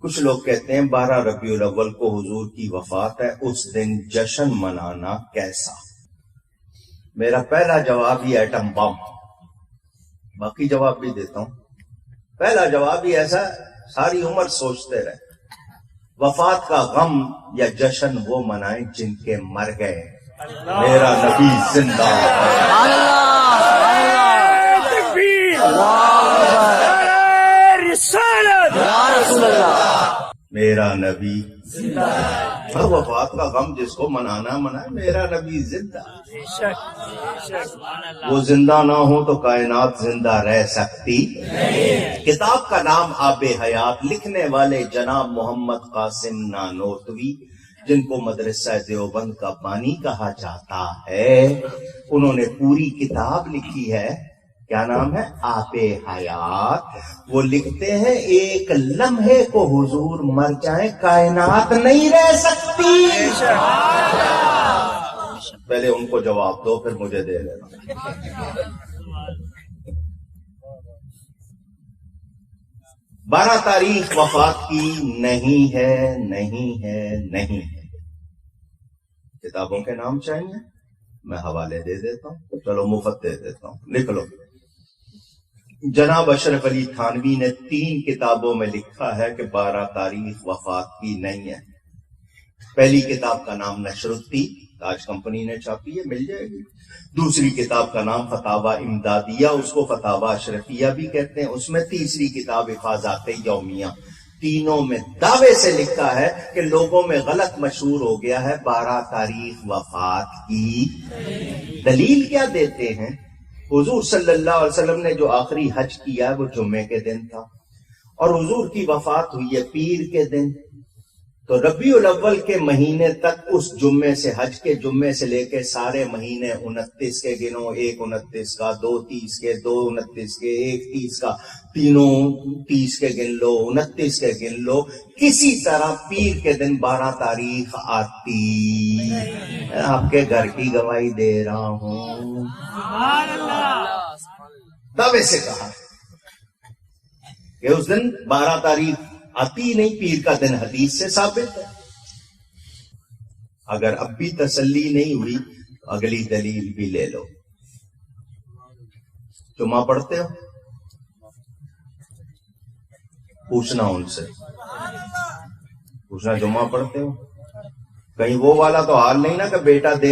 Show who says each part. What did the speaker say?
Speaker 1: کچھ لوگ کہتے ہیں 12 ربیع الاول کو حضور کی وفات ہے، اس دن جشن منانا کیسا؟ میرا پہلا جواب ہی ایٹم بم، باقی جواب بھی دیتا ہوں۔ پہلا جواب ہی ایسا، ساری عمر سوچتے رہے، وفات کا غم یا جشن وہ منائیں جن کے مر گئے، میرا نبی زندہ ہے۔ میرا نبی زندہ ہے۔ ہر وفات کا غم جس کو منانا منائے، میرا نبی زندہ ہے۔ وہ زندہ نہ ہو تو کائنات زندہ رہ سکتی نہیں۔ کتاب کا نام آب حیات، لکھنے والے جناب محمد قاسم نانوتوی، جن کو مدرسہ دیوبند کا بانی کہا جاتا ہے، انہوں نے پوری کتاب لکھی ہے، کیا نام ہے؟ آب حیات۔ وہ لکھتے ہیں ایک لمحے کو حضور مر جائیں کائنات نہیں رہ سکتی۔ پہلے ان کو جواب دو پھر مجھے دے لینا۔ 12 تاریخ وفات کی نہیں ہے، نہیں ہے، نہیں ہے۔ کتابوں کے نام چاہیے، میں حوالے دے دیتا ہوں، چلو مفت دے دیتا ہوں، لکھ لو۔ جناب اشرف علی تھانوی نے 3 کتابوں میں لکھا ہے کہ 12 تاریخ وفات کی نہیں ہے۔ پہلی کتاب کا نام نشر الدین، تاج کمپنی نے چھاپی ہے، مل جائے گی۔ دوسری کتاب کا نام فتاوی امدادیہ، اس کو فتاوی اشرفیہ بھی کہتے ہیں، اس میں تیسری کتاب حفاظات یومیہ۔ تینوں میں دعوے سے لکھا ہے کہ لوگوں میں غلط مشہور ہو گیا ہے 12 تاریخ وفات کی۔ دلیل کیا دیتے ہیں؟ حضور صلی اللہ علیہ وسلم نے جو آخری حج کیا وہ جمعے کے دن تھا، اور حضور کی وفات ہوئی ہے پیر کے دن، تو ربیع الاول کے مہینے تک اس جمعے سے، حج کے جمعے سے لے کے سارے مہینے 29 کے گنو، 1 29 کا، 2 30 کے، 2 29 کے، 1 30 کا، تینوں 30 کے گن لو، 29 کے گن لو، کسی طرح پیر کے دن 12 تاریخ آتی۔ میں آپ کے گھر کی گواہی دے رہا ہوں، دعوے سے کہا کہ اس دن 12 تاریخ آتی نہیں، پیر کا دن حدیث سے ثابت ہے۔ اگر اب بھی تسلی نہیں ہوئی تو اگلی دلیل بھی لے لو۔ جمعہ پڑھتے ہو؟ پوچھنا ان سے، پوچھنا جمعہ پڑھتے ہو؟ کہیں وہ والا تو حال نہیں نا کہ بیٹا دے